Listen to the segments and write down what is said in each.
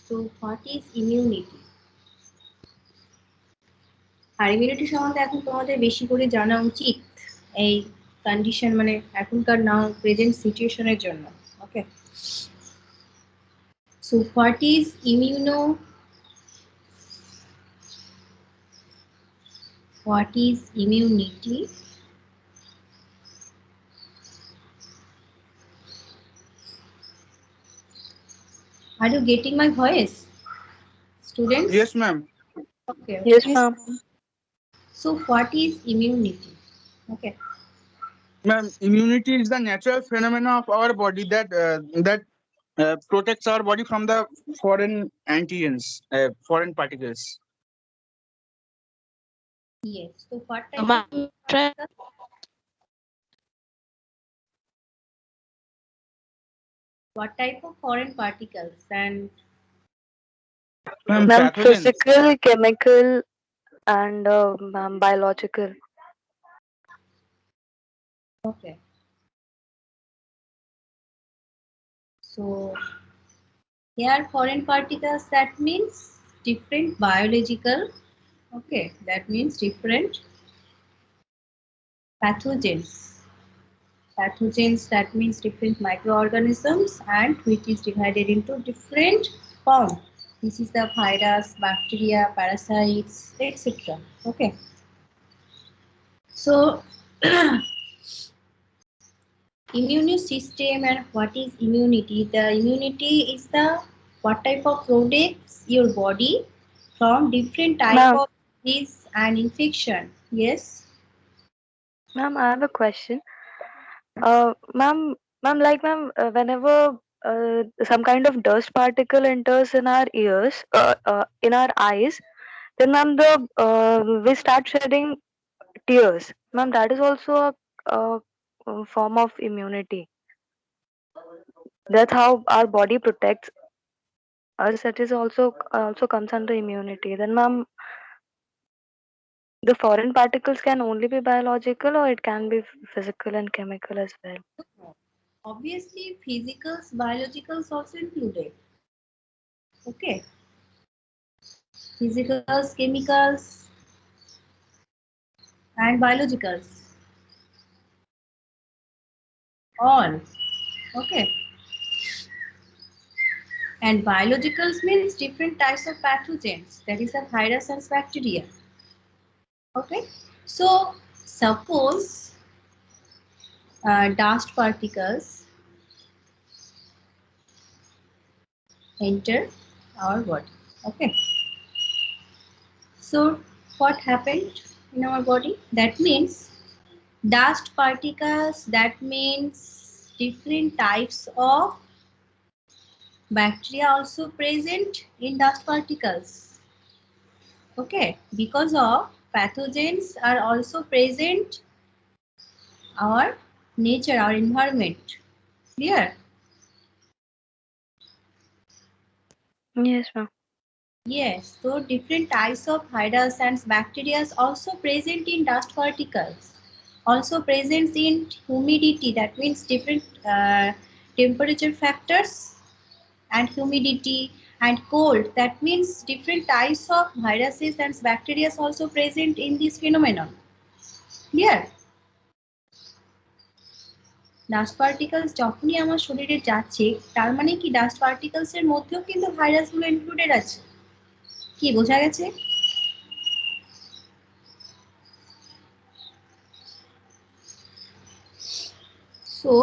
So what is immunity? আর immunity সম্বন্ধে এখন তোমাদের বেশি করে জানা উচিত এই কন্ডিশন মানে এখনকার নাও প্রেজেন্ট সিচুয়েশনের জন্য। Okay, so what is immunity? Are you getting my voice, students? Yes, ma'am. Okay. Yes, ma'am. So what is immunity? Okay. Ma'am, immunity is the natural phenomena of our body that protects our body from the foreign antigens, foreign particles. Yes. So what type of particles? What type of foreign particles and Ma'am, Ma'am, pathogens. physical, chemical, and ma'am, biological. okay. So here foreign particles, that means different biological, okay, that means different pathogens. Pathogens, that means different microorganisms and which is divided into different form. This is the virus, bacteria, parasites, etc. Okay. So immune system and what is immunity? The immunity is the what type of protects your body from different type Ma'am. of disease and infection. Yes. Ma'am, I have a question. Ma'am, like ma'am, whenever some kind of dust particle enters in our ears, in our eyes, then ma'am, we start shedding tears. Ma'am, that is also a form of immunity. That's how our body protects us. That is also comes under immunity. Then ma'am, the foreign particles can only be biological or it can be physical and chemical as well. Obviously physicals, biologicals also included. Okay. Physicals, chemicals and biologicals. All. Okay. And biologicals means different types of pathogens, that is a virus and bacteria. Okay. So suppose dust particles enter our body. Okay. So what happened in our body? That means dust particles, that means different types of bacteria also present in dust particles. Okay, because of pathogens are also present our nature, our environment. Clear? Yes, ma'am. Yes, so different types of virus and bacteria also present in dust particles. Also present in humidity, that means different temperature factors and humidity, and cold, that means different types of viruses and bacteria also present in this phenomenon. Clear? Dust particles যখনই আমার শরীরে যাচ্ছে তার মানে কি dust particles এর মধ্যেও কিন্তু ভাইরাসগুলো ইনক্লুডেড আছে। কি বোঝা গেছে? So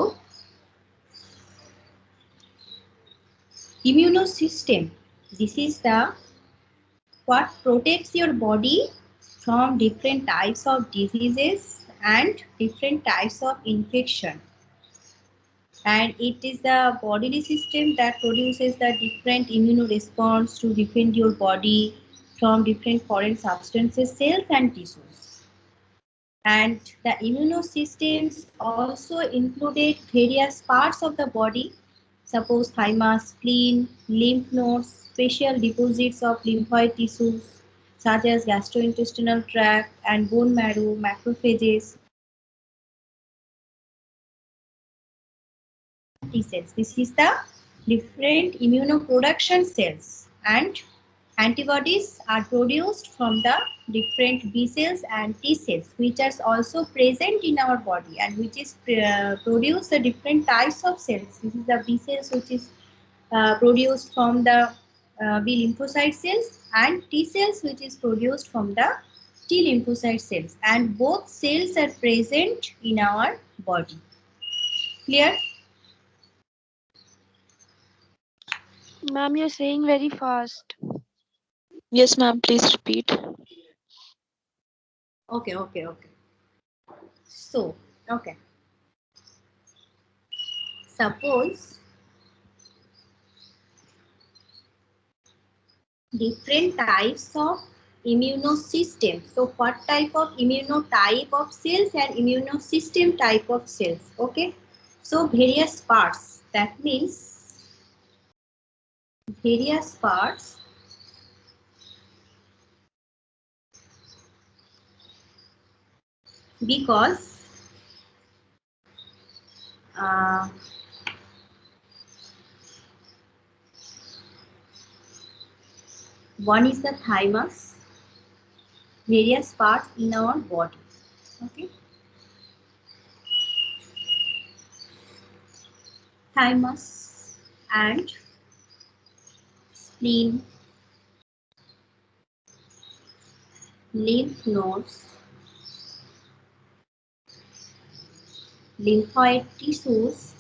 immune system, this is the what protects your body from different types of diseases and different types of infection. And it is the bodily system that produces the different immune response to defend your body from different foreign substances, cells and tissues. And the immune systems also included various parts of the body, suppose thymus, spleen, lymph nodes, special deposits of lymphoid tissues such as gastrointestinal tract and bone marrow, macrophages, T cells. This is the different immunoproduction cells, and antibodies are produced from the different B cells and T cells, which are also present in our body and which is produce the different types of cells. This is the B cells, which is produced from the B lymphocyte cells, and T cells, which is produced from the T lymphocyte cells, and both cells are present in our body. Clear? Ma'am, you're saying very fast. Yes, ma'am. Please repeat. Okay. So, okay. Suppose different types of immunosystem. So, what type of immunotype of cells and immunosystem type of cells? Okay. So, various parts. That means various parts because one is the thymus, various parts in our body. Okay. Thymus and spleen, lymph nodes, lymphoid tissues,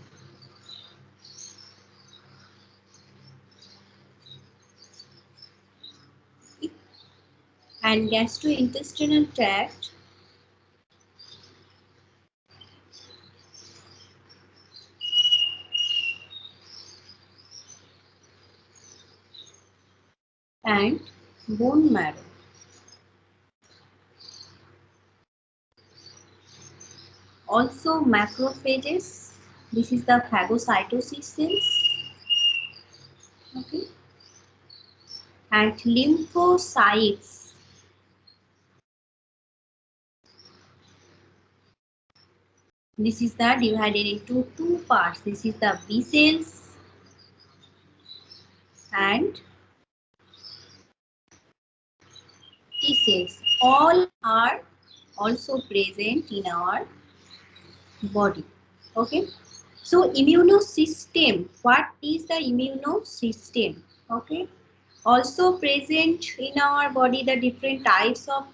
and gastrointestinal tract, and bone marrow. Also macrophages. This is the phagocytosis cells. Okay. And lymphocytes. This is the divided into two parts. This is the B cells and T cells. All are also present in our body. Okay. So immunosystem. What is the immunosystem? Okay. Also present in our body the different types of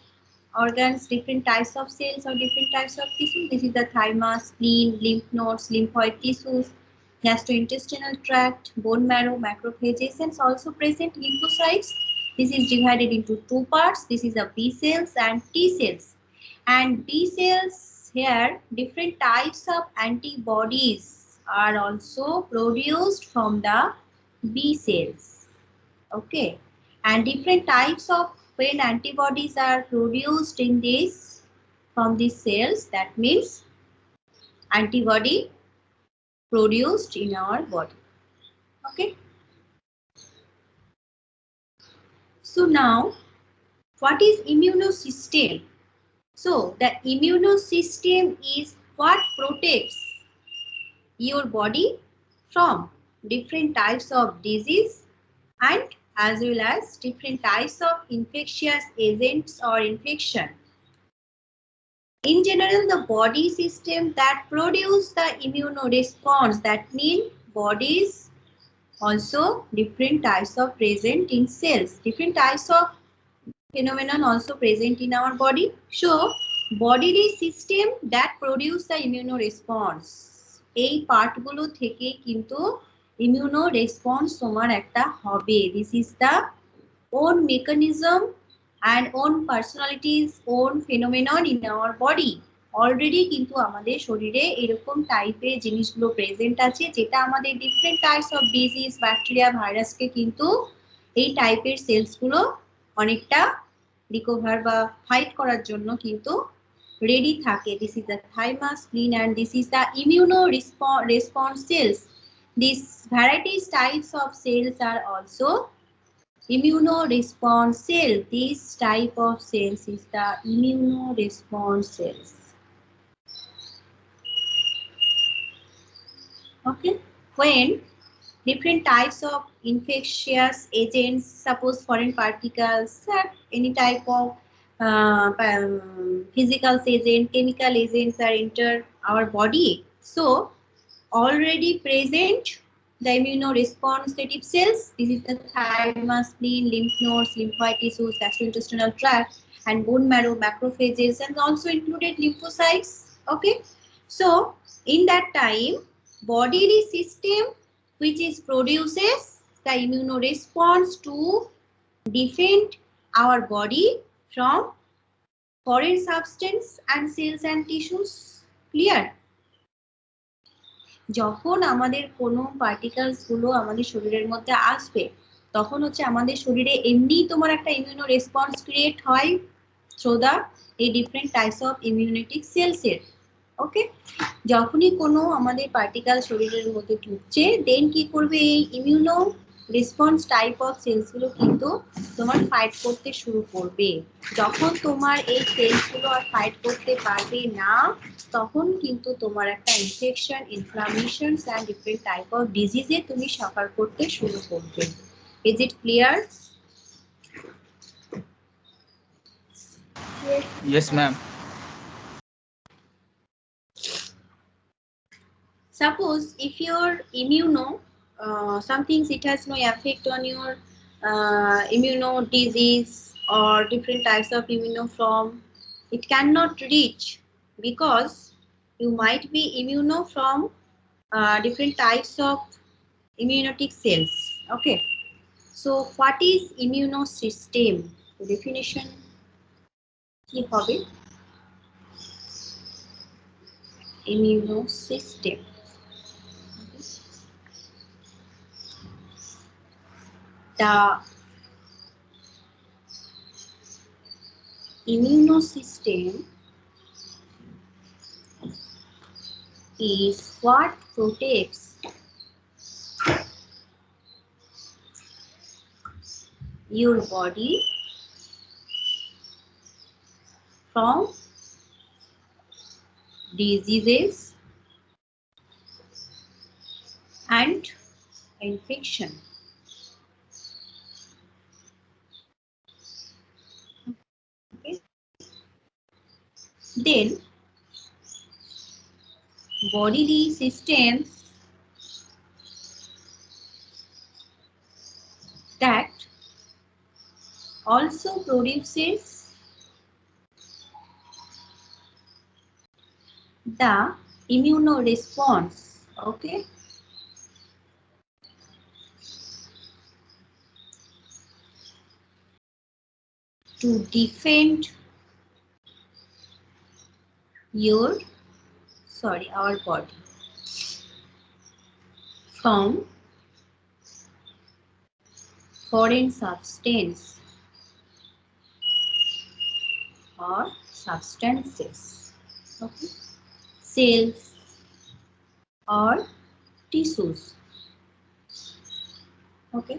organs, different types of cells or different types of tissues. This is the thymus, spleen, lymph nodes, lymphoid tissues, gastrointestinal tract, bone marrow, macrophages, and also present lymphocytes. This is divided into two parts. This is the B cells and T cells. And B cells here, different types of antibodies are also produced from the B cells. Okay. And different types of when antibodies are produced in this from these cells, that means antibody produced in our body. Okay. So now, what is immunosystem? So the immunosystem is what protects your body from different types of disease and as well as different types of infectious agents or infection. In general, the body system that produce the immunoresponse, that means bodies also different types of present in cells, different types of phenomenon also present in our body. So, bodily system that produce the immunoresponse. এই পার্টগুলো থেকে কিন্তু immunoresponse তোমার একটা হবে. This is the own mechanism and own personalities, own phenomenon in our body. Already কিন্তু আমাদের শরীরে এরকম টাইপের জিনিসগুলো প্রেজেন্ট আছে যেটা আমাদের different types of disease, bacteria, ভাইরাসকে কিন্তু এই টাইপের সেলসগুলো অনেকটা রিকভার বা ফাইট করার জন্য কিন্তু রেডি থাকে. This is the thymus, spleen, and this is the immunoresponse cells. These varieties types of cells are also immunoresponse cell. This type of cells is the immunoresponse cells. Okay. when different types of infectious agents, suppose foreign particles, any type of physical agent, chemical agents are enter our body. So already present the immunoresponsive cells. This is the thymus, spleen, lymph nodes, lymphoid tissues, gastrointestinal tract, and bone marrow, macrophages, and also included lymphocytes. Okay, so in that time, bodily system which is produces the immunoresponse to defend our body from foreign substance and cells and tissues. Clear? যখন আমাদের কোনো particles গুলো আমাদের শরীরের মধ্যে আসবে তখন হচ্ছে আমাদের শরীরে এমনিই তোমার একটা ইমিউনো রেসপন্স ক্রিয়েট হয় থ্রু দা এই ডিফারেন্ট টাইপস অফ ইমিউনিটিক সেলস এর। ওকে, যখনই কোনো আমাদের পার্টিকেল শরীরের মধ্যে ঢুকছে দেন কি করবে এই immuno response type of cells গুলো কিন্তু তোমার ফাইট করতে শুরু করবে। যখন তোমার এই সেলস গুলো আর ফাইট করতে পারবে না তখন কিন্তু তোমার একটা infection, inflammation and different type of ডিজিজে তুমি সাফার করতে শুরু করবে। Is it clear? Yes, ma'am. Suppose if your immuno, some things it has no effect on your immuno disease or different types of immunofrom, it cannot reach because you might be immuno from different types of immunotic cells. Okay, so what is immunosystem? The definition কি হবে? Immunosystem. The immunosystem is what protects your body from diseases and infection. Okay. Then bodily systems that also produces the immunoresponse. Okay, to defend our body from foreign substance or substances, okay, cells or tissues. Okay,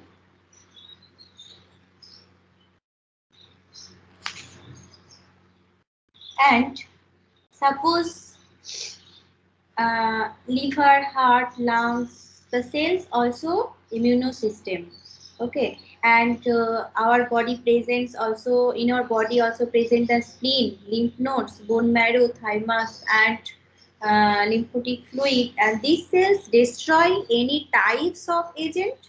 and suppose liver, heart, lungs, the cells also immunosystem. Okay, and our body presents also, in our body also present the spleen, lymph nodes, bone marrow, thymus, and lymphatic fluid, and these cells destroy any types of agent,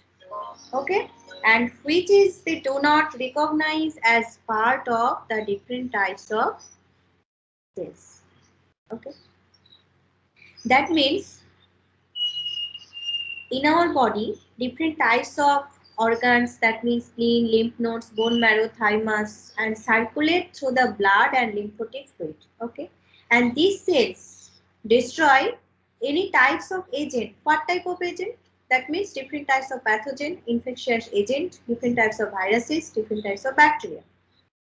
okay, and which is they do not recognize as part of the different types of cells. Okay, that means in our body different types of organs, that means spleen, lymph nodes, bone marrow, thymus, and circulate through the blood and lymphatic fluid. Okay, and these cells destroy any types of agent. What type of agent? That means different types of pathogen, infectious agent, different types of viruses, different types of bacteria.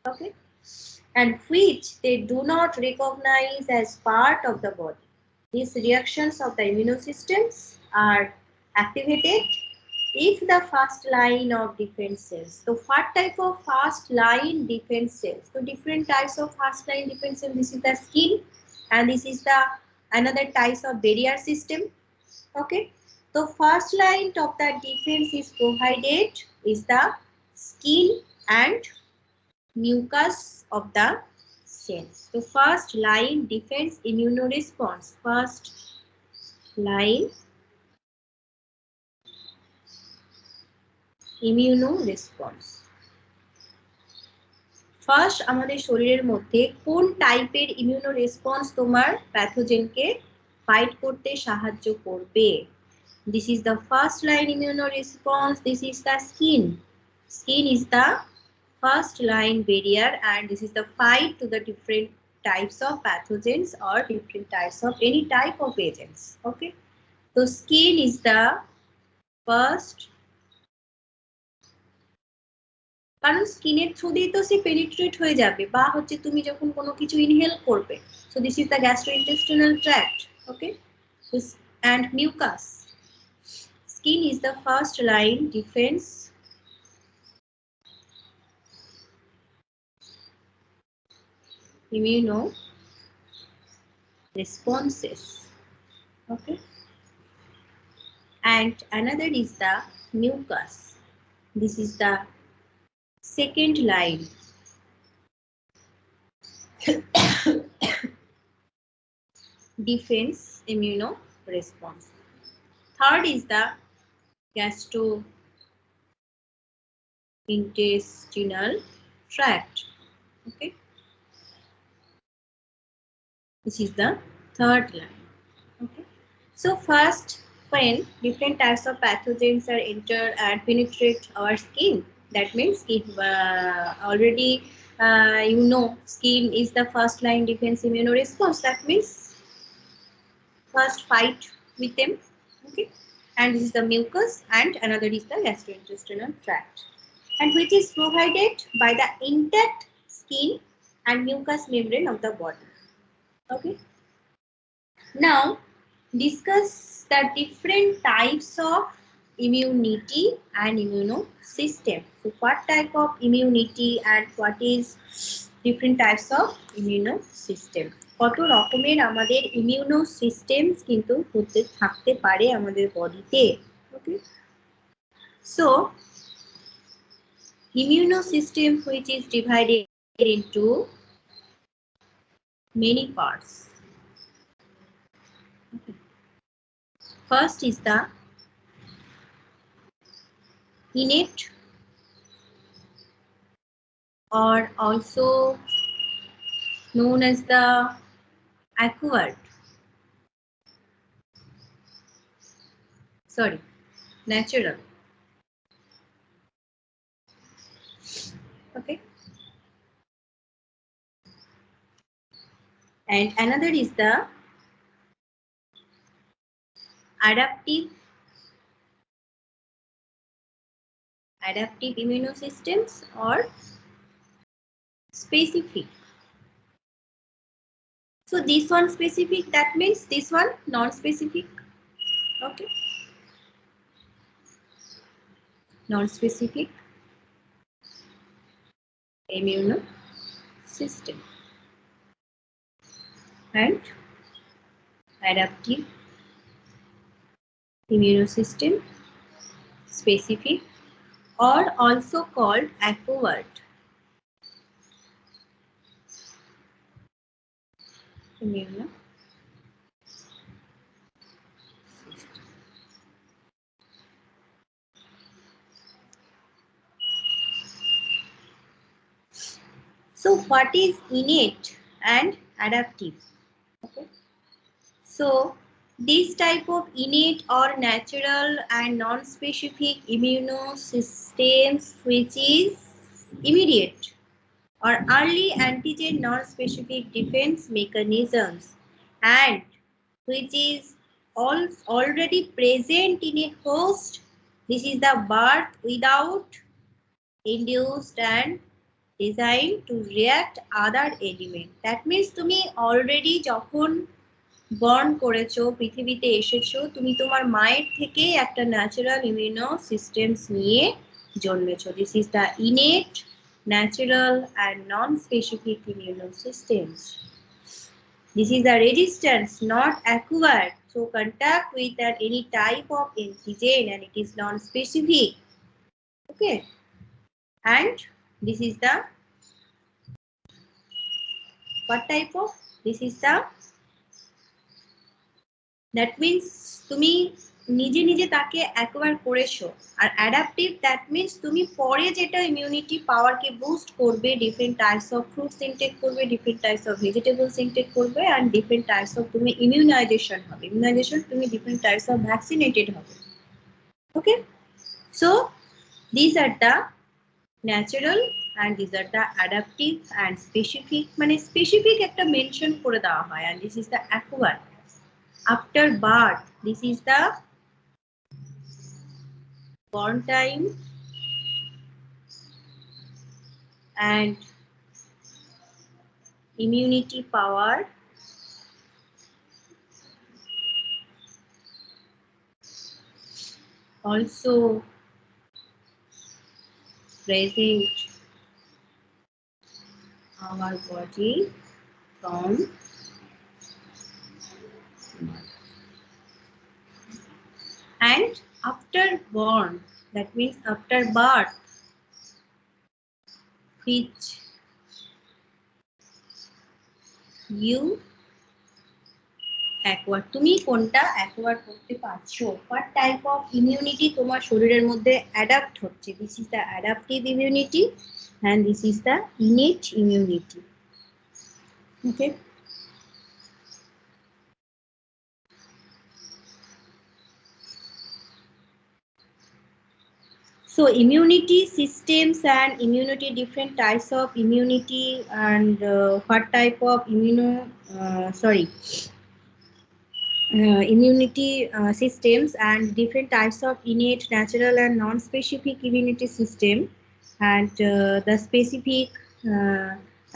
Okay, and which they do not recognize as part of the body. These reactions of the immunosystems are activated if the first line of defense cells. So what type of first line defense cells? So different types of first line defense cells. This is the skin, and this is the another types of barrier system. Okay, The first line of the defense is provided is the skin and mucus of the cells. So first line defense immunoresponse. First line immunoresponse. First আমাদের শরীরের মধ্যে কোন টাইপের immuno response তোমার প্যাথোজেনকে fight করতে সাহায্য করবে? This is the first line immunoresponse. This is the skin. Skin is the first line barrier and this is the fight to the different types of pathogens or different types of any type of agents. Okay. So skin is the first, কারণ স্কিনের through দিয়ে তো সে penetrate হয়ে যাবে বা হচ্ছে তুমি যখন কোনো কিছু ইনহেল করবে। So this is the gastrointestinal tract. Okay, and mucus. Skin is the first line defense immunoresponses. Okay, and another is the mucus. This is the second line defense immunoresponse. Third is the gastrointestinal tract. Okay, this is the third line. Okay, so first, when different types of pathogens are enter and penetrate our skin, that means skin already you know skin is the first line defense immunoresponse. That means first fight with them. Okay, and this is the mucus and another is the gastrointestinal tract, and which is provided by the intact skin and mucous membrane of the body. Okay, now discuss the different types of immunity and immunosystem. So what type of immunity and what is different types of immunosystem? কত রকমের আমাদের immuno systems কিন্তু হতে থাকতে পারে আমাদের বডিতে। Okay, so immuno system which is divided into many parts. Okay. First is the innate or also known as the acquired. Sorry, natural. Okay. And another is the adaptive immunosystems or specific. So this one specific, that means this one non-specific. Okay, non-specific immunosystem and adaptive immunosystem, specific or also called acquired immunosystem. So what is innate and adaptive? Okay, so this type of innate or natural and non-specific immunosystems which is immediate or early antigen non-specific defense mechanisms and which is already present in a host. This is the birth without induced and designed to react other element. That means তুমি already যখন born করেছো, পৃথিবীতে এসেছো, তুমি তোমার মায়ের থেকে একটা ন্যাচারাল ইমিউনো সিস্টেমস নিয়ে জন্মেছো। This is the innate, natural and non specific immuno systems. This is the resistance not acquired So contact with any type of antigen and it is non-specific. Okay. And this is the what type of? This is the that means তুমি নিজে নিজে তাকে acquire করেছো আর adaptive that means তুমি পরে যেটা immunity পাওয়ারকে boost করবে different types of fruits intake করবে different types of vegetables intake করবে অ্যান্ড ডিফারেন্ট টাইপস অফ তুমি ইমিউনাইজেশন হবে ইমিউনাইজেশন তুমি ডিফারেন্ট টাইপস অফ ভ্যাকসিনেটেড হবে okay so this are the natural and this are the adaptive and specific মানে specific একটা mention করে দেওয়া হয় and this is the acquire after birth this is the born time and immunity power also present our body from and after born that means after birth which you acquire তুমি কোনটা acquire করতে পারছো what type of immunity তোমার শরীরের মধ্যে adapt হচ্ছে this is the adaptive immunity and this is the innate immunity okay So immunity systems and immunity, different types of immunity and what type of immunity systems and different types of innate, natural and non-specific immunity system and the specific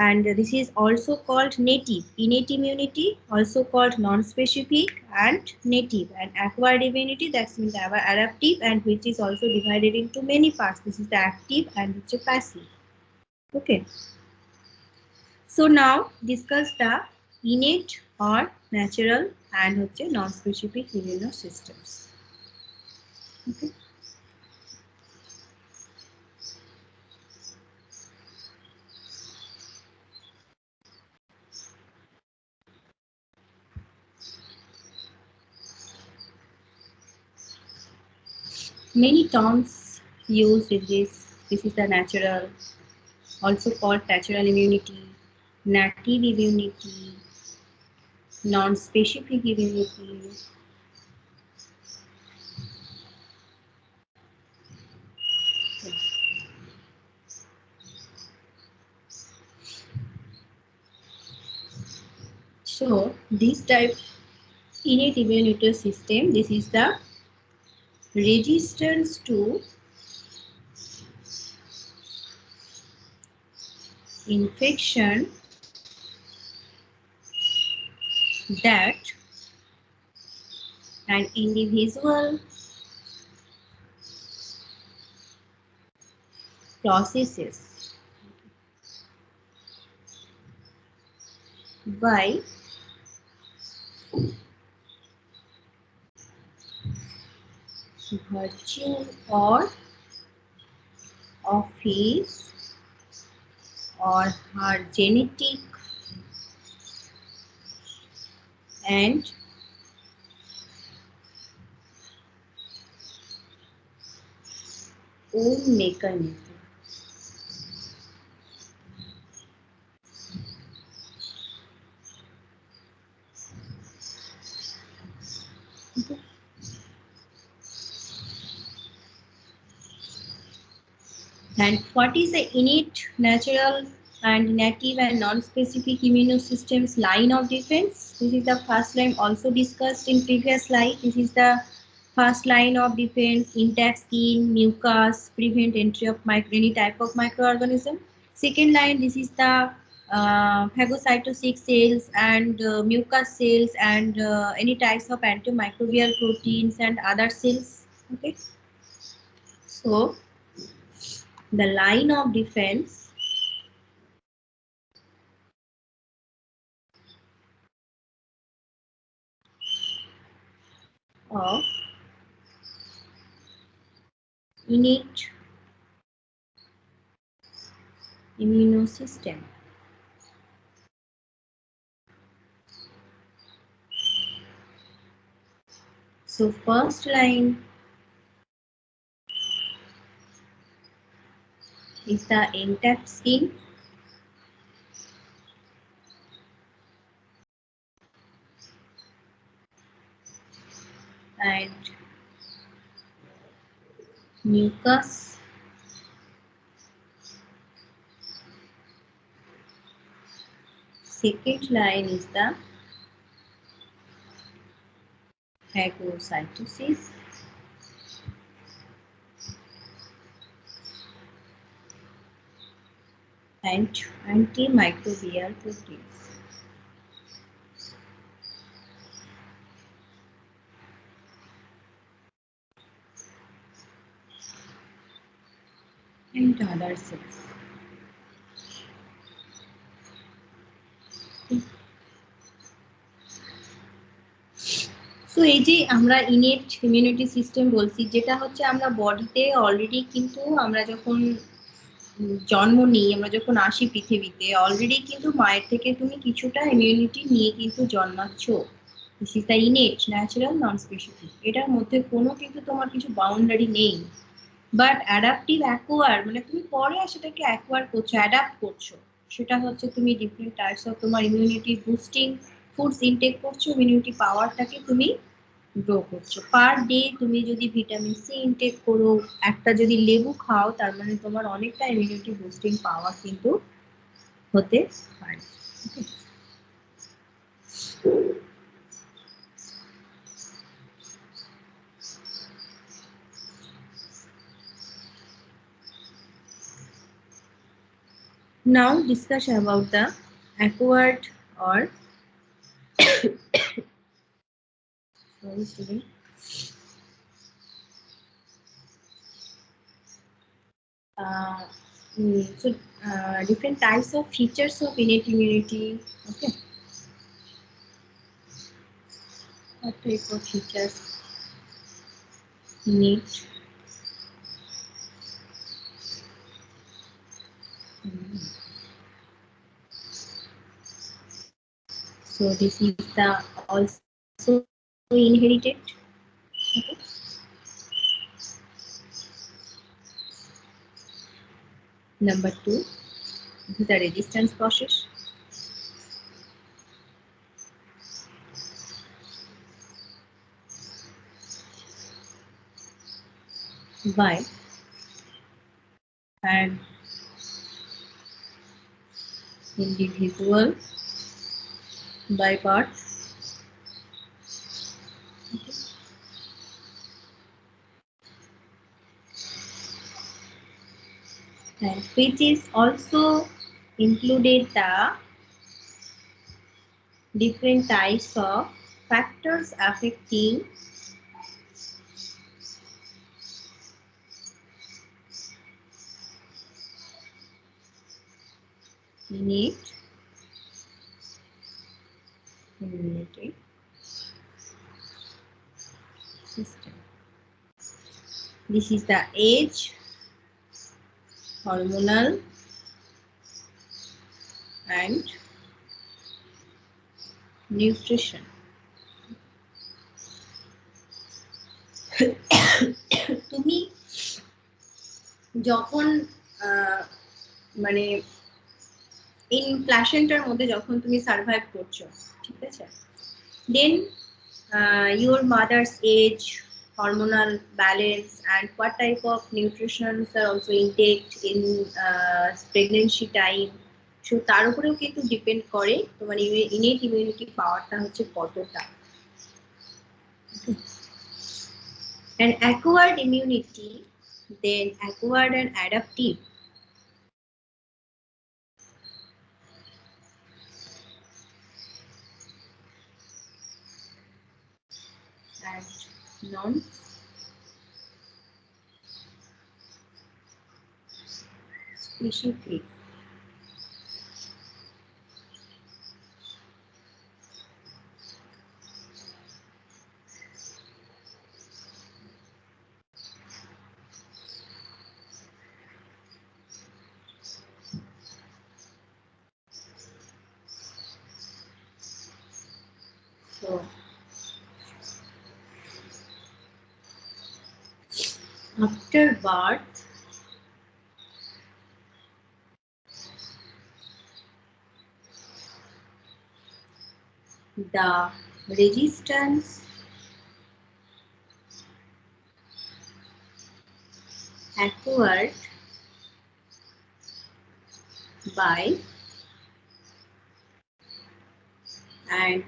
and this is also called native, innate immunity, also called non-specific and native and acquired immunity that means adaptive and which is also divided into many parts. This is the active and which is passive. Okay. So now discuss the innate or natural and non-specific immune systems. Okay. Many terms used in this. This is the natural, also called natural immunity, native immunity, non-specific immunity. So this type innate immunity system, this is the resistance to infection that an individual processes by virtue or of his or her genetic and own mechanism. And what is the innate, natural and native and non-specific immune systems line of defense? This is the first line also discussed in previous slide. This is the first line of defense, intact skin, mucus, prevent entry of any type of microorganism. Second line, this is the phagocytosis cells and mucus cells and any types of antimicrobial proteins and other cells. Okay. So the line of defense of innate immune system. So first line is the intact skin, and mucus. Second line is the phagocytosis, and antimicrobial proteins. And other cells. So এই যে আমরা innate immunity system বলছি, যেটা হচ্ছে আমরা বডিতে already, কিন্তু আমরা যখন জন্ম নিই, আমরা যখন আসি পৃথিবীতে, অলরেডি কিন্তু মায়ের থেকে তুমি কিছুটা ইমিউনিটি নিয়ে কিন্তু জন্মাচ্ছ। This is the innate, natural, non specific. এটার মধ্যে কোনো কিন্তু তোমার কিছু বাউন্ডারি নেই। বাট অ্যাডাপটিভ অ্যাকোয়ার, মানে তুমি পরে সেটাকে অ্যাকোয়ার করছো, অ্যাডাপ্ট করছো। সেটা হচ্ছে তুমি ডিফারেন্ট টাইপস অফ তোমার ইমিউনিটি বুস্টিং ফুডস ইনটেক করছো, ইমিউনিটি পাওয়ারটাকে তুমি গ্রো করছো। পার ডে তুমি যদি ভিটামিন সি ইনটেক করো, একটা যদি লেবু খাও, তার মানে তোমার অনেকটা ইমিউনিটি বুস্টিং পাওয়ার কিন্তু হতে পারে। Now discuss about the acquired or sorry student. So different types of features of innate immunity. Okay, what type of features innate? So this is the also inherited. Okay. Number 2, this is the resistance process. Why? And individual by birth. Okay. And which is also included the different types of factors affecting innate immunity system. This is the age, hormonal, and nutrition. তুমি যখন মানে in প্ল্যাসেন্টার মধ্যে যখন তুমি survive করছো, ঠিক আছে, দেন your mother's age, hormonal balance, and what type of nutritions are also intake in pregnancy time. So তার উপরেও কিন্তু ডিপেন্ড করে তোমার ইনেট ইমিউনিটি পাওয়ারটা হচ্ছে কতটা। And acquired immunity, then acquired and adaptive. And non-specific. So after birth, the resistance acquired by an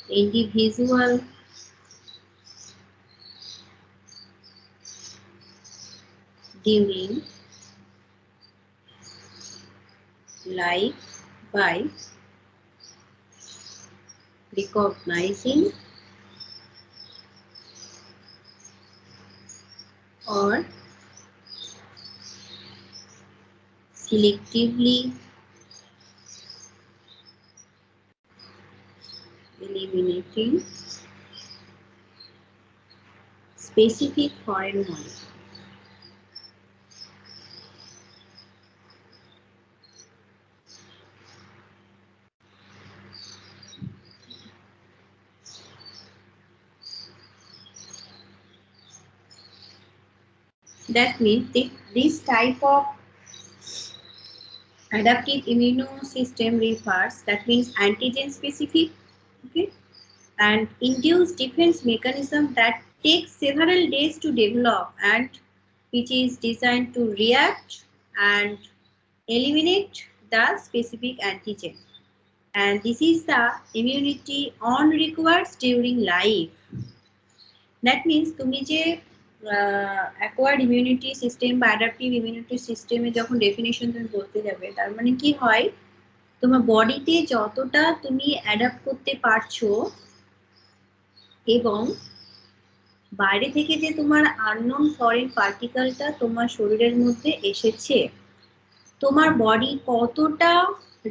individual during life by recognizing or selectively eliminating specific foreign molecule. That means this type of adaptive immune system refers, that means antigen specific, okay, and induce defense mechanism that takes several days to develop and which is designed to react and eliminate the specific antigen. And this is the immunity on required during life. That means তুমি যে acquired immunity system বা adaptive immunity সিস্টেমে যখন definition তুমি বলতে যাবে, তার মানে কি হয়, তোমার বডিতে যতটা তুমি অ্যাডাপ্ট করতে পারছো এবং বাইরে থেকে যে তোমার আননোন ফরেন পার্টিকেলটা তোমার শরীরের মধ্যে এসেছে, তোমার বডি কতটা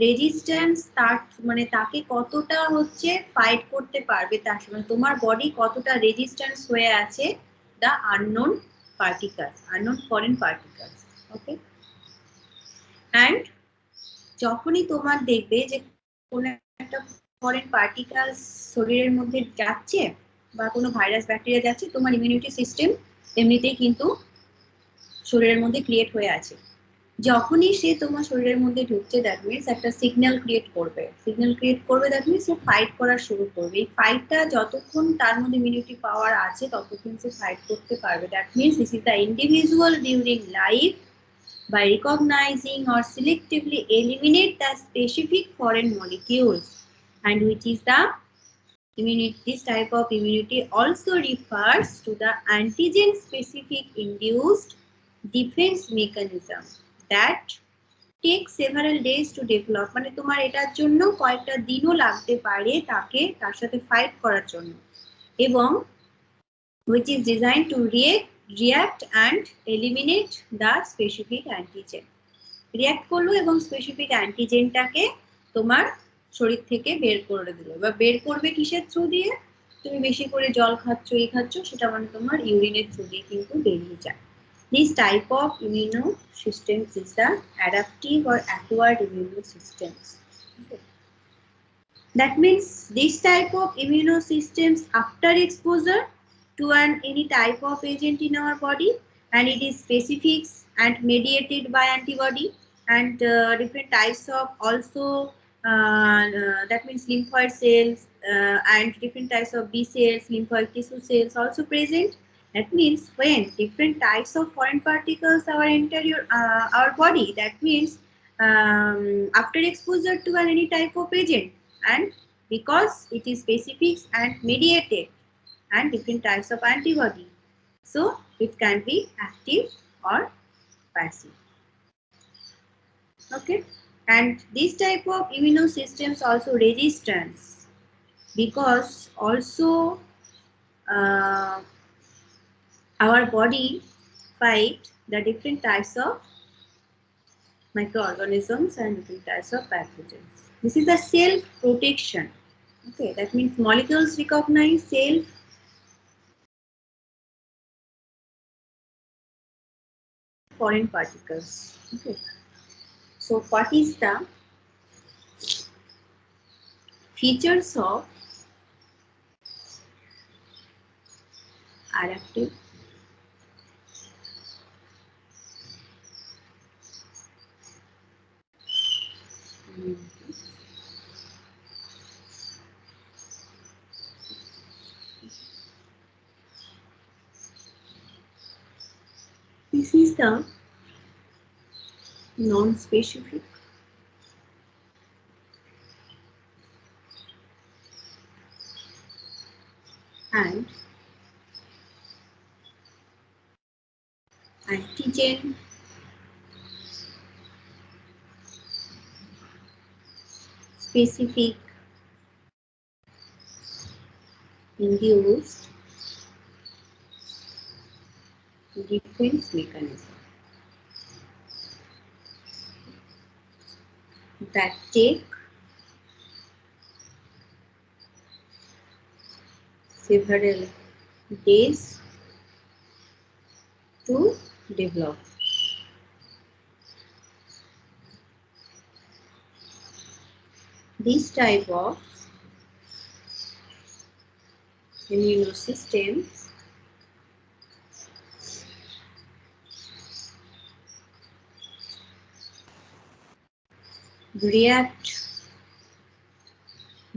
রেজিস্ট্যান্স তার মানে তাকে কতটা হচ্ছে ফাইট করতে পারবে, তার সময় তোমার বডি কতটা রেজিস্ট্যান্স হয়ে আছে the unknown particles, unknown foreign particles, okay. And যখনই তোমার দেখবে যে কোনো একটা ফরেন পার্টিকেলস শরীরের মধ্যে যাচ্ছে বা কোনো ভাইরাস ব্যাকটেরিয়া যাচ্ছে, তোমার ইমিউনিটি সিস্টেম এমনিতেই কিন্তু শরীরের মধ্যে ক্রিয়েট হয়ে আছে। যখনই সে তোমার শরীরের মধ্যে ঢুকছে, দ্যাট মিনস একটা সিগন্যাল ক্রিয়েট করবে, দ্যাট মিনস সে ফাইট করা শুরু করবে। এই ফাইটটা যতক্ষণ তার মধ্যে ইমিউনিটি পাওয়ার আছে ততক্ষণ সে ফাইট করতে পারবে। That means this is the individual during life by recognizing or selectively eliminate the specific foreign molecules, and which is the immunity. This type of immunity also refers to the antigen specific induced defense mechanism that takes several days to develop. মানে তোমার এটার জন্য কয়েকটা দিনও লাগতে পারে তার সাথে ফাইট করার জন্য, এবং which is designed to react and eliminate the specific antigen. React করলো এবং স্পেসিফিক অ্যান্টিজেনটাকে তোমার শরীর থেকে বের করে দিল, বা বের করবে কিসের থ্রু দিয়ে, তুমি বেশি করে জল খাচ্ছ, এই খাচ্ছ, সেটা মানে তোমার ইউরিনের থ্রু দিয়ে কিন্তু বেরিয়ে যায়। This type of immune systems is the adaptive or acquired immune systems. Okay. That means this type of immune systems after exposure to any type of agent in our body, and it is specific and mediated by antibody, and different types of also that means lymphoid cells and different types of B cells, lymphoid tissue cells also present. That means when different types of foreign particles are enter our body, that means after exposure to any type of agent, and because it is specific and mediated and different types of antibody, so it can be active or passive. Okay, and this type of immune systems also resistance, because also our body fight the different types of microorganisms and different types of pathogens. This is the self protection. Okay, that means molecules recognize self foreign particles. Okay, so what is the features of adaptive immunity. This is the non-specific and antigen specific induced defense mechanism that take several days to develop. This type of immunosystems react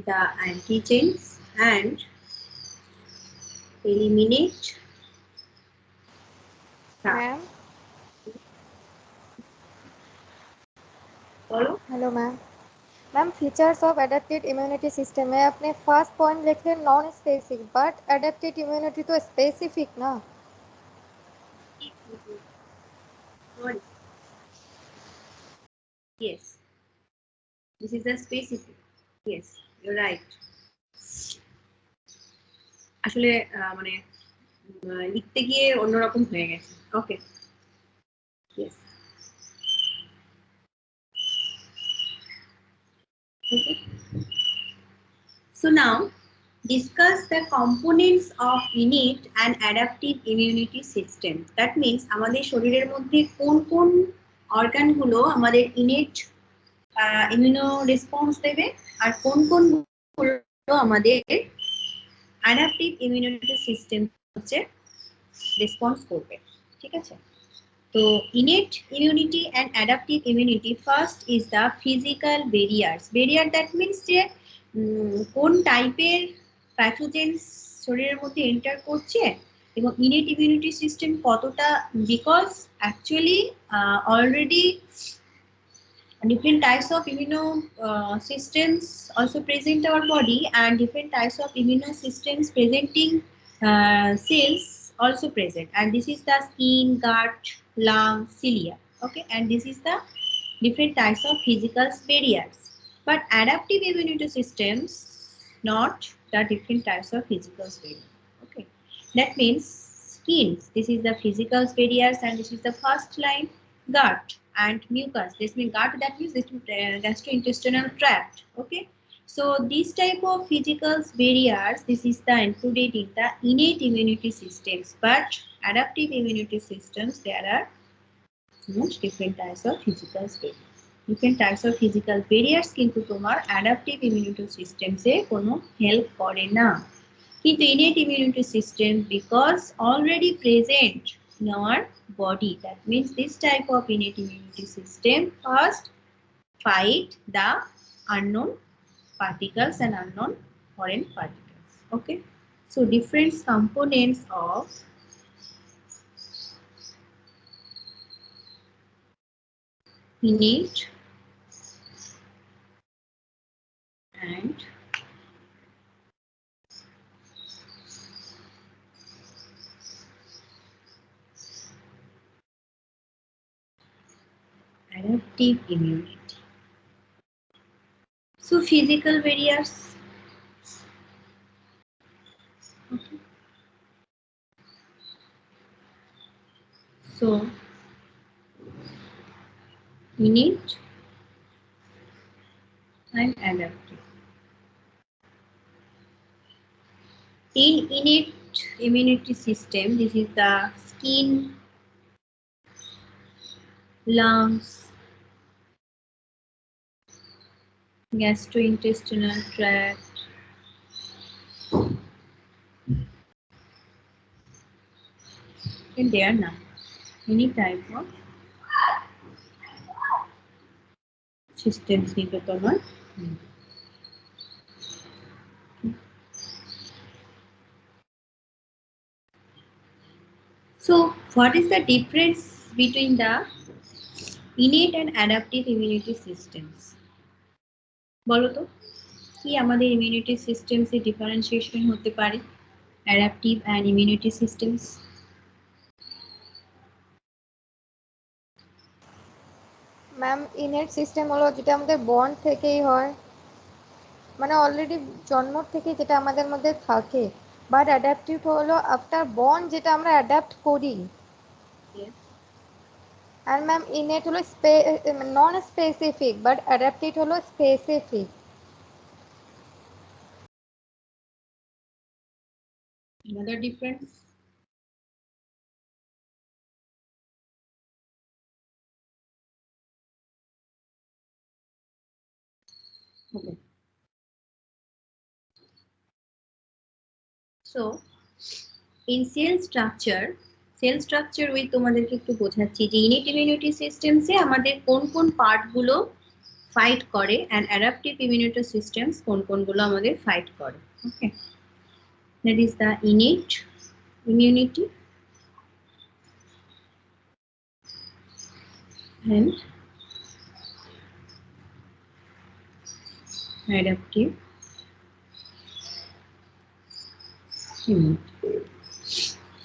the antigens and eliminate ma'am follow hello ma'am ma'am features of adapted immunity system में अपने first point लिखे non specific but adapted immunity तो specific ना Sorry. Yes, this is a specific. Yes, you're right. আসলে মানে লিখতে গিয়ে অন্যরকম হয়ে গেছে। Okay. Yes. Okay. So now discuss the components of innate and adaptive immunity system. That means আমাদের শরীরের মধ্যে কোন কোন অর্গানগুলো আমাদের innate ইমিউনো রেসপন্স দেবে আর কোন কোন গুলো আমাদের অ্যাডাপটিভ ইমিউনিটি সিস্টেম হচ্ছে রেসপন্স করবে। ঠিক আছে, তো innate immunity and adaptive immunity first is the physical barriers. Barrier that means যে কোন টাইপের প্যাথোজেন্স শরীরের মধ্যে এন্টার করছে এবং innate immunity system কতটা, because actually already different types of systems also present our body and different types of immunosystems presenting cells also present, and this is the skin, gut, lung, cilia. Okay, and this is the different types of physical barriers. But adaptive immunity systems not the different types of physical barriers. Okay, that means skin, this is the physical barriers, and this is the first line. Gut and mucus, this means gut, that means this gastrointestinal tract. Okay, so these type of physical barriers, this is the included in the innate immunity systems, but adaptive immunity systems, there are different types of physical barriers. Different types of physical barriers কিন্তু তোমার adaptive immunity systems এ কোনো help করে না, কিন্তু innate immunity system because already present in our body, that means this type of innate immunity system first fight the unknown particles and unknown foreign particles. Okay, so different components of innate and adaptive immunity. So physical barriers. Okay. So innate and adaptive. In innate immunity system, this is the skin, lungs, gastrointestinal tract, in there now, any type of systems নিবে তোমার। So what is the difference between the innate and adaptive immunity systems? বলো তো কি আমাদের immunity systems এর differentiation হতে পারে adaptive and immunity systems? Ma'am innate system হলো যেটা আমাদের বন্ড থেকেই হয়, মানে অলরেডি জন্ম থেকে যেটা আমাদের মধ্যে থাকে, বাট অ্যাডাপটিভ হলো আফটার বন্ড যেটা আমরা অ্যাডাপ্ট করি। আর ম্যাম ইনেট হলো নন স্পেসিফিক, বাট অ্যাডাপ্টিভ হলো specific. Another difference? Okay. So in cell structure ওই তোমাদেরকে একটু বোঝাচ্ছি যে ইনেট ইমিউনিটি সিস্টেমসে আমাদের কোন কোন পার্টগুলো ফাইট করে এন্ড অ্যাডাপটিভ ইমিউনিটি সিস্টেমস কোন কোনগুলো আমাদের ফাইট করে। ওকে, that is the innate immunity and adaptive immunity.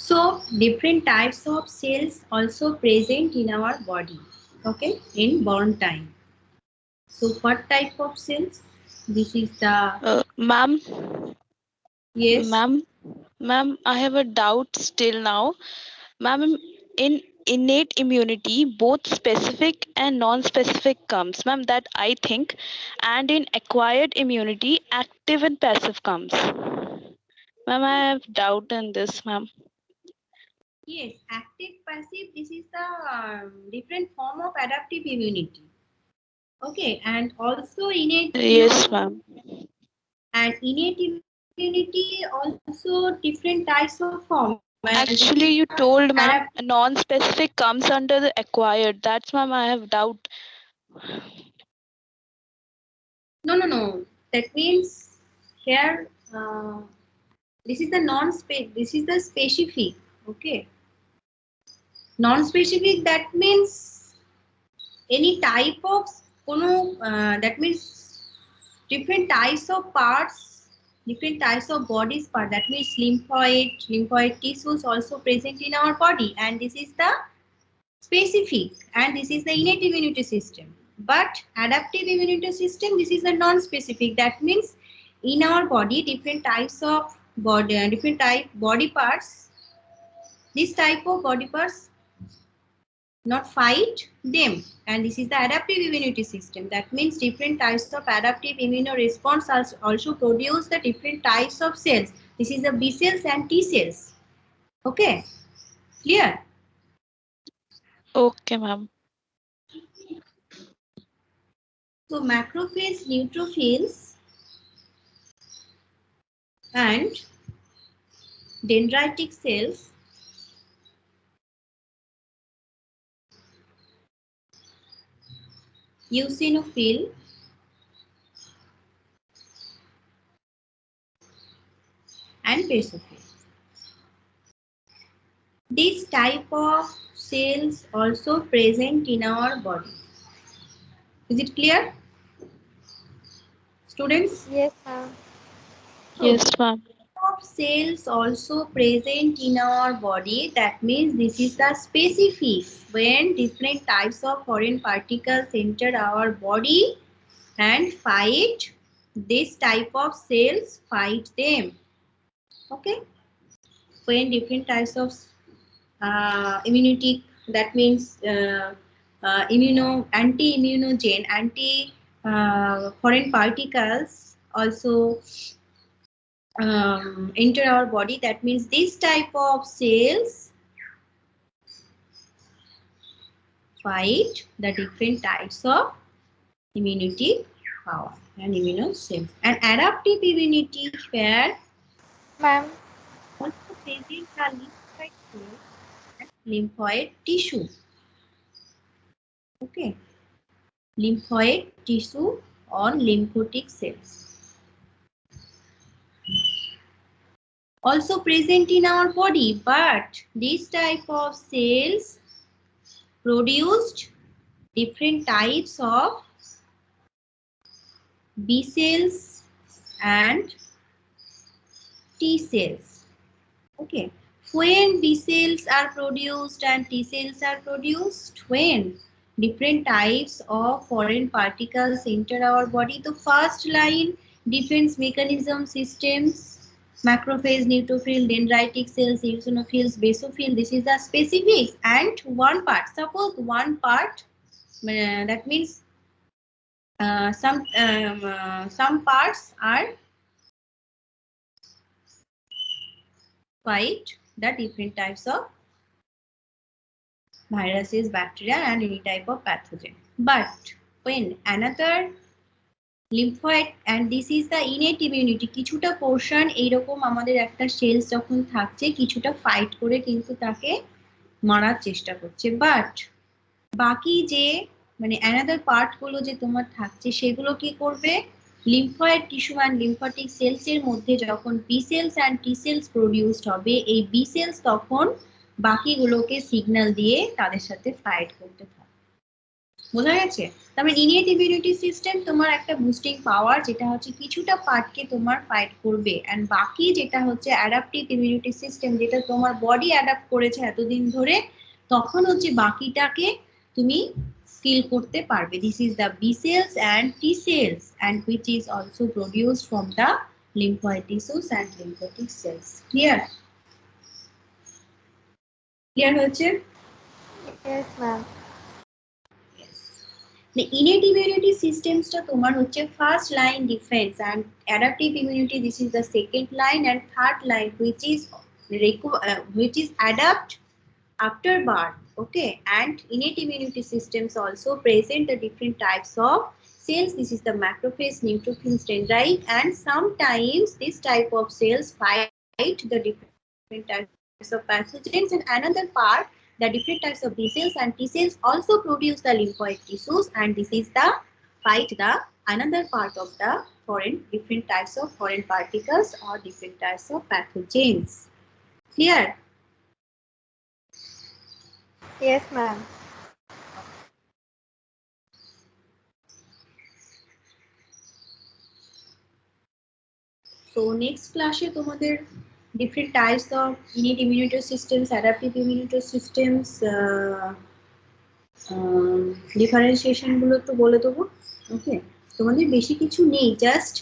So different types of cells also present in our body, okay, in born time. So what type of cells? This is the Ma'am, yes. Ma'am, I have a doubt still now. Ma'am, in innate immunity, both specific and non-specific comes, ma'am, that I think, and in acquired immunity, active and passive comes. Ma'am, I have doubt in this, ma'am. Yes, active, passive, this is the different form of adaptive immunity. Okay, and also innate. Yes, ma'am. And innate immunity also different types of form. Actually, you told, ma'am, non-specific comes under the acquired. That's, ma'am, I have doubt. No. That means here, this is the this is the specific. Okay. Non-specific, that means any type of that means different types of parts, different types of bodies part. That means lymphoid tissues also present in our body, and this is the specific, and this is the innate immunity system. But adaptive immunity system, this is the non-specific. That means in our body different types of body parts, this type of body parts not fight them, and this is the adaptive immunity system. That means different types of adaptive immune response also produce the different types of cells. This is the B cells and T cells. Okay, clear? Okay, ma'am. So macrophages, neutrophils and dendritic cells eosinophil and basophil. This type of cells also present in our body. Is it clear, students? Yes, ma'am. Yes, ma'am. Of cells also present in our body. That means this is the specific, when different types of foreign particles enter our body and fight, this type of cells fight them. Okay, when different types of immunity, that means anti-immunogen, foreign particles also enter our body. That means this type of cells fight the different types of immunity power. and immunosystems. And adaptive immunity where Ma'am, also present the lymphoid cells and lymphoid tissue. Okay, lymphoid tissue or lymphatic cells. Also present in our body, but this type of cells produced different types of B cells and T cells. Okay. When B cells are produced and T cells are produced, when different types of foreign particles enter our body, the first line defense mechanism systems, macrophage, neutrophil, dendritic cells, eosinophils, basophil, this is the specific, and one part, suppose one part, that means some parts are quite the different types of viruses, bacteria, and any type of pathogen. But when another lymphoid, and this is the innate immunity, কিছুটা portion এইরকম আমাদের একটা sales যখন থাকছে কিছুটা fight করে কিন্তু তাকে মারার চেষ্টা করছে, বাট বাকি যে মানে অ্যানাদার পার্ট গুলো যে তোমার থাকছে সেগুলো কি করবে, lymphoid tissue and lymphatic cells এর মধ্যে যখন B cells and T cells produced হবে, এই বি সেলস তখন বাকিগুলোকে সিগন্যাল দিয়ে তাদের সাথে ফাইট করতে থাকে। বোঝা গেছে? তারপরে ইনিয়েট ইমিউনিটি সিস্টেম তোমার একটা বুস্টিং পাওয়ার, যেটা হচ্ছে কিছুটা পার্টকে তোমার ফাইট করবে, এন্ড বাকি যেটা হচ্ছে অ্যাডাপটিভ ইমিউনিটি সিস্টেম, যেটা তোমার বডি অ্যাডাপ্ট করেছে এতদিন ধরে, তখন হচ্ছে বাকিটাকে তুমি কিল করতে পারবে। This is the B cells and T cells and which is also produced from the lymphoid tissues and lymphatic cells. Clear? Clear হয়েছে? yes ma'am. The innate immunity systems টা তোমার হচ্ছে first line defense, and adaptive immunity this is the second line, and third line which is adapt after birth. Okay, and innate immunity systems also present the different types of cells. This is the macrophage, neutrophils, dendritic, and sometimes this type of cells fight the different types of pathogens, and another part, the different types of B cells and T cells also produce the lymphoid tissues, and this is the fight the another part of the foreign different types of foreign particles or different types of pathogens. Clear? Yes ma'am. So next class এ তোমাদের different types of innate immunity systems, adaptive immunity systems, differentiation গুলো একটু বলে দেবো। ওকে, তোমাদের বেশি কিছু নেই, just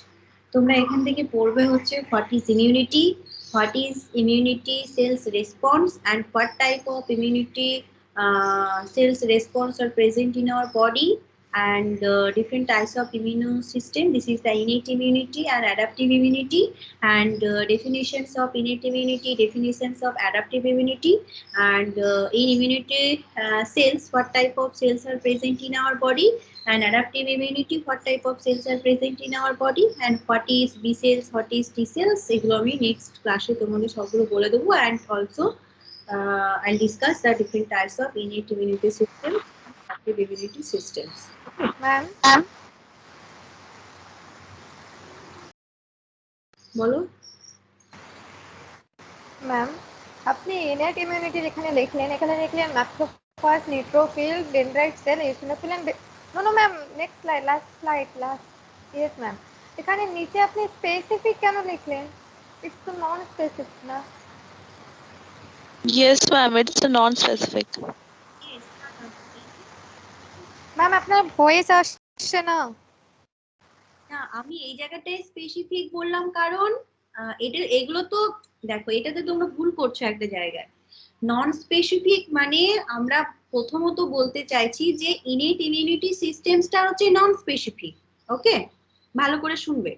তোমরা এখান থেকে পড়বে হচ্ছে what is immunity cells response, and what type of immunity cells response are present in our body, and different types of immune system. This is the innate immunity and adaptive immunity, and definitions of innate immunity, definitions of adaptive immunity, and in immunity cells, what type of cells are present in our body, and adaptive immunity, what type of cells are present in our body, and what is B cells, what is T cells, এগুলো আমি next ক্লাসে তোমাদের সবগুলো বলে দেবো, and also I'll discuss the different types of innate immunity systems and adaptive immunity systems. Ma'am, বলো। Ma'am আপনি innate immunity যেখানে লিখলেন, এখানে লিখলেন macrophage, neutrophil, dendrite cell, eosinophil and no ma'am, next slide, last. Yes ma'am, এখানে নিচে আপনি specific কেন লিখলেন? ইটস তো নন স্পেসিফিক না। Yes, ma'am, it's a non-specific. Ma'am আপনার ভয়েস আসছে না। না, আমি এই জায়গাটায় স্পেসিফিক বললাম কারণ এগুলো তো দেখো, এটাতে তোমরা ভুল করছো একটা জায়গায়। নন স্পেসিফিক মানে আমরা প্রথমত বলতে চাইছি যে ইনেট ইমিউনিটি সিস্টেমসটা হচ্ছে নন স্পেসিফিক। ওকে, ভালো করে শুনবে।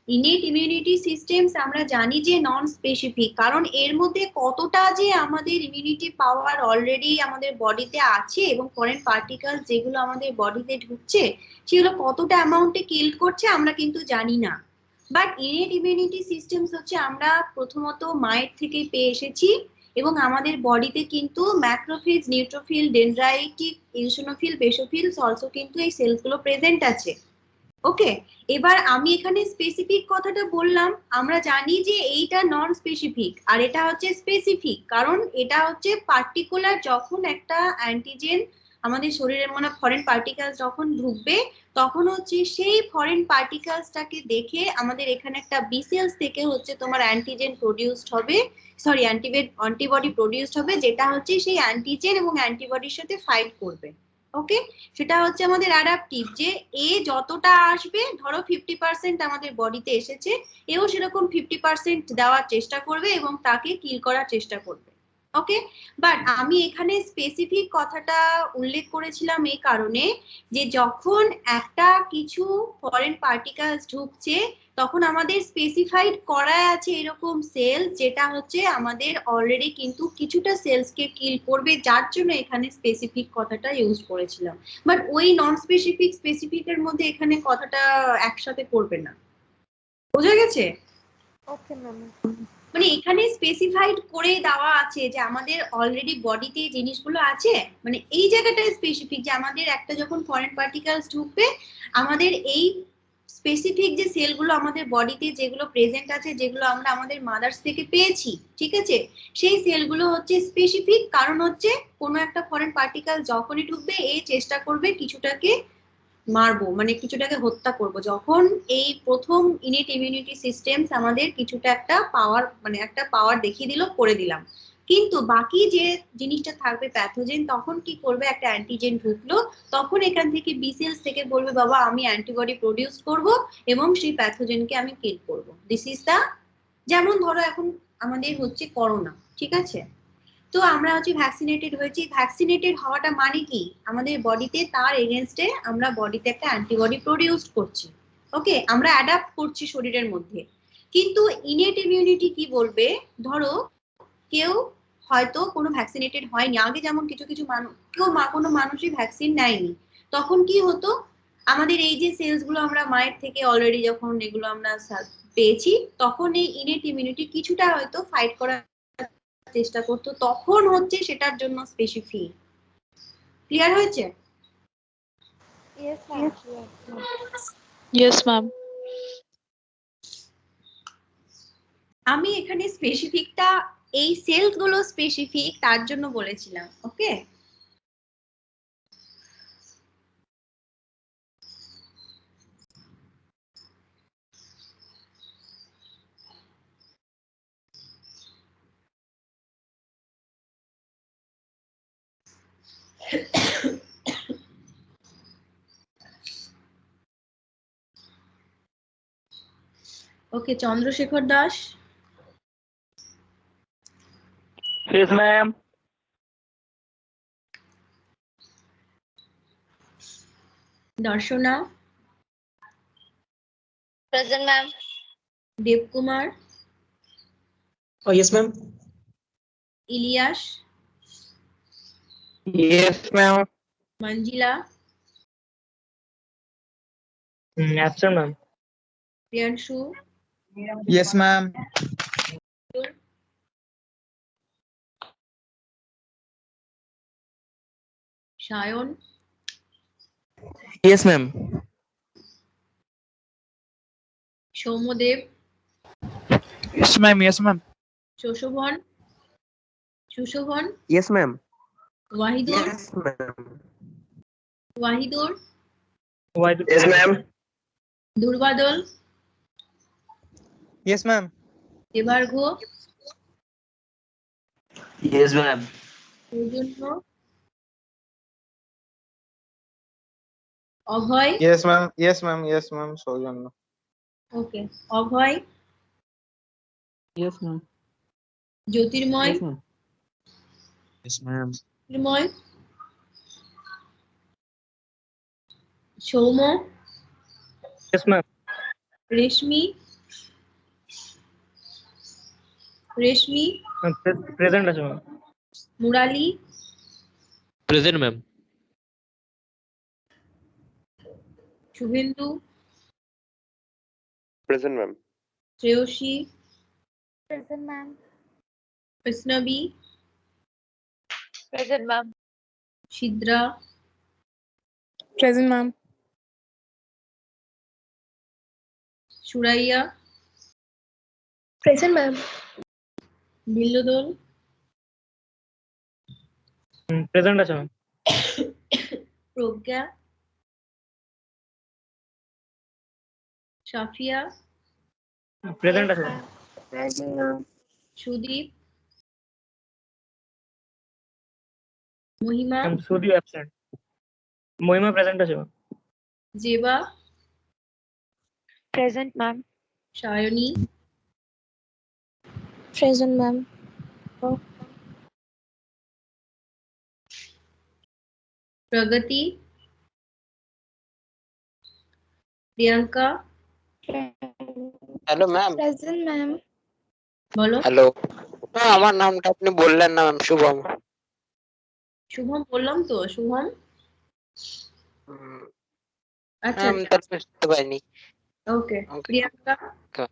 ইনেট ইমিউনিটি সিস্টেমস আমরা জানি যে নন স্পেসিফিক, কারণ এর মধ্যে কতটা যে আমাদের ইমিউনিটি পাওয়ার অলরেডি আমাদের বডিতে আছে এবং ফরেন পার্টিকেলস যেগুলো আমাদের বডিতে ঢুকছে সেগুলো কতটা অ্যামাউন্টে কিল করছে আমরা কিন্তু জানি না। বাট ইনেট ইমিউনিটি সিস্টেমস হচ্ছে আমরা প্রথমত মায়ের থেকে পেয়ে এসেছি এবং আমাদের বডিতে কিন্তু ম্যাক্রোফেজ, নিউট্রোফিল, ডেনড্রাইটিক, ইউশনোফিল, বেসোফিলস অলসো কিন্তু এই সেলসগুলো প্রেজেন্ট আছে। ওকে, এবার আমি এখানে স্পেসিফিক কথাটা বললাম, আমরা জানি যে এইটা নন স্পেসিফিক আর এটা হচ্ছে স্পেসিফিক, কারণ এটা হচ্ছে পার্টিকুলার যখন একটা অ্যান্টিজেন আমাদের শরীরের মনে ফরেন পার্টিকেলস যখন ঢুকবে তখন হচ্ছে সেই ফরেন পার্টিকেলসটাকে দেখে আমাদের এখানে একটা বি সেলস থেকে হচ্ছে তোমার অ্যান্টিজেন প্রডিউসড হবে, সরি অ্যান্টিবডি প্রডিউসড হবে, যেটা হচ্ছে সেই অ্যান্টিজেন এবং অ্যান্টিবডির সাথে ফাইট করবে। ওকে, সেটা হচ্ছে আমাদের অ্যাডাপটিভ, যে এ যতটা আসবে, ধরো 50% আমাদের বডিতে এসেছে, এও সেরকম 50% দেওয়ার চেষ্টা করবে এবং তাকে কিল করার চেষ্টা করবে। ওকে, বাট আমি এখানে স্পেসিফিক কথাটা উল্লেখ করেছিলাম এই কারণে যে যখন একটা কিছু ফরেন পার্টিকেলস ঢুকছে তখন আমাদের স্পেসিফাইড করা আছে এরকম সেল যেটা হচ্ছে আমাদের অলরেডি কিন্তু কিছুটা সেলসকে কিল করবে, যার জন্য এখানে স্পেসিফিক কথাটা ইউজ করেছিলাম। বাট ওই নন স্পেসিফিক স্পেসিফিক এর মধ্যে এখানে কথাটা একসাথে করবে না, বোঝা গেছে? Okay ma'am. মানে এখানে স্পেসিফাইড করে দেওয়া আছে যে আমাদের অলরেডি বডিতে জিনিসগুলো আছে, মানে এই জায়গাটায় স্পেসিফিক যে আমাদের একটা যখন ফরেন পার্টিকেলস ঢুকবে আমাদের এই স্পেসিফিক যে সেলগুলো আমাদের বডিতে যেগুলো প্রেজেন্ট আছে, যেগুলো আমরা আমাদের মাদার্স থেকে পেয়েছি, ঠিক আছে, সেই সেলগুলো হচ্ছে স্পেসিফিক, কারণ হচ্ছে কোনো একটা ফরেন পার্টিকেল যখনই ঢুকবে এই চেষ্টা করবে কিছুটাকে মারবো, মানে কিছুটাকে হত্যা করব। যখন এই প্রথম ইনেট ইমিউনিটি সিস্টেমস আমাদের কিছুটা একটা পাওয়ার, মানে একটা পাওয়ার দেখিয়ে দিল, করে দিলাম, কিন্তু বাকি যে জিনিসটা থাকবে প্যাথোজেন, তখন কি করবে, একটা অ্যান্টিজেন ঢুকলো তখন এখান থেকে বি সেলস থেকে বলবে বাবা আমি অ্যান্টিবডি প্রডিউস করব এবং সেই প্যাথোজেনকে আমি কিল করব। দিস ইজ দা, যেমন ধরো এখন আমাদের হচ্ছে করোনা, ঠিক আছে, তো আমরা হচ্ছে ভ্যাকসিনেটেড হয়েছি, ভ্যাকসিনেটেড হওয়াটা মানে কি, আমাদের বডিতে তার এগেনস্টে আমরা বডিতে একটা অ্যান্টিবডি প্রডিউস করছি। ওকে, আমরা অ্যাডাপ্ট করছি শরীরের মধ্যে। কিন্তু ইনেট ইমিউনিটি কি বলবে, ধরো কেউ হয়তো কোনো ভ্যাকসিনেটেড হয়নি আগে, যেমন কিছু কিছু মানুষ, কোনো মানুষই ভ্যাকসিন নেয়নি, তখন কি হতো, আমাদের এই যে সেলস গুলো আমরা মায়ের থেকে অলরেডি যখন এগুলো আমরা পেয়েছি তখন এই ইনেট ইমিউনিটি কিছুটা হয়তো ফাইট করার চেষ্টা করতো, তখন হচ্ছে সেটার জন্য স্পেসিফিক। ক্লিয়ার হয়েছে? Yes ma'am. Yes, ma'am. আমি এখানে স্পেসিফিকটা এই সেলস গুলো স্পেসিফিক তার জন্য বলেছিলাম। ওকে, ওকে, Chandrashekhar Das. Yes, ma'am. Darshana. Present, ma'am. Debkumar. Oh, yes, ma'am. Ilias. Yes, ma'am. Manjila. Absent, ma'am. Priyanshu. Yes, ma'am. Sayan. Yes, ma'am. Soumyadeb. Yes, ma'am. Yes, ma'am. শোষভন। Sushovan. Yes, ma'am. Wahidur. Yes, ma'am. Wahidur. Yes, ma'am. দুর্বাদল। Yes, ma'am. Debargha. Yes, ma'am. Soujanya. Abhay. Yes, ma'am. Yes, ma'am. Yes, ma'am. Sojanna. Okay, Abhay. Yes, ma'am. Jyotirmoy. Yes, ma'am. Yes, ma'am. Jyotirmoy. Soumya. Yes, ma'am. Reshmi. Reshmi, Present আছে ma'am. Murali, Present, ma'am. Subhendu, Present, ma'am. Shreyasi, Present, ma'am. Krishnabi, Present, ma'am. Sidra, Present, ma'am. Suraiya, Present, ma'am. বিল্লদল, Present আছে ma'am. Pragya, Safia, Present আছে ma'am. Present, ma'am. Sudip, Mahima, ma'am Sudip absent। Mahima present আছে ma'am. Zeba, Present, ma'am. Sayani, Present, ma'am. প্রগতি, Priyanka, hello ma'am. Present, ma'am. বলো। Hello, আমার নামটা আপনি বললেন না ম্যাম। শুভম। শুভম বললাম তো, শুভম। আচ্ছা আমি তার বুঝতে পারিনি। Okay, Okay. Priyanka, Okay.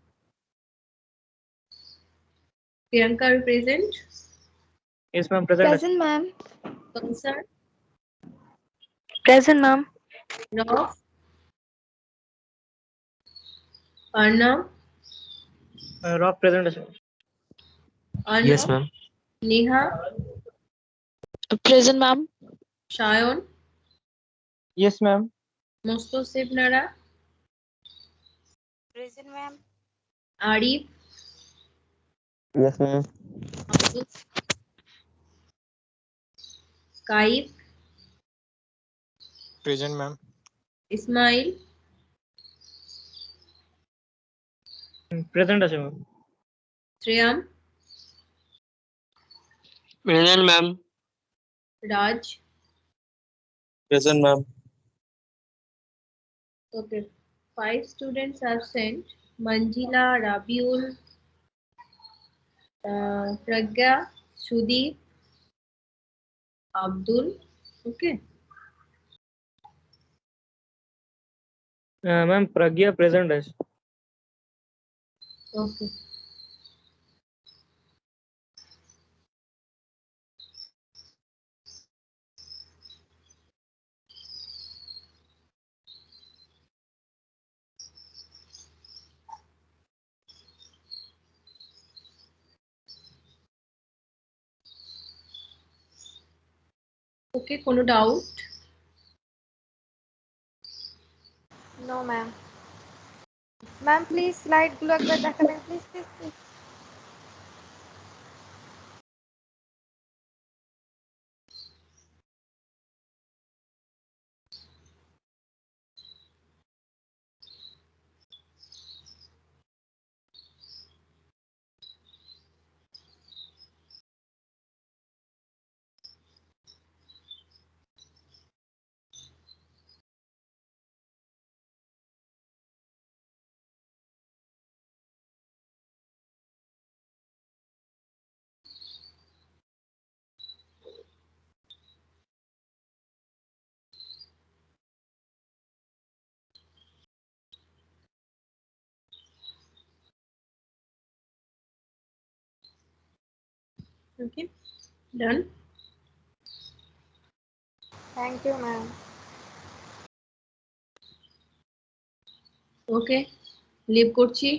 Priyanka আর প্রেজেন্ট। Yes ma'am, present আছে। Present, ma'am. কনসার, Present, ma'am. রফ, অর্ণব, রব present আছে। Yes, Arnab, ma'am. Neha, Present, ma'am. Sayan, Yes ma'am. মোস্তসিফ নারা, Present, ma'am. Arif, Yes ma'am. Abdul, Kaif, Present ma'am. Ismail, Present আছে ম্যাম। Shreyam, Present, ma'am. রাজ। Present, ma'am. Okay, 5 students absent. Manjila, Rabiul, Pragya, Sudeep, Abdul. Okay. Ma'am Pragya present আছে। Okay. Okay, কোনো doubt? No, ma'am. Ma'am, please slide গুলো একবার দেখাবেন, please, please, please. Okay, done. Thank you, ma'am. Okay, leave করছি।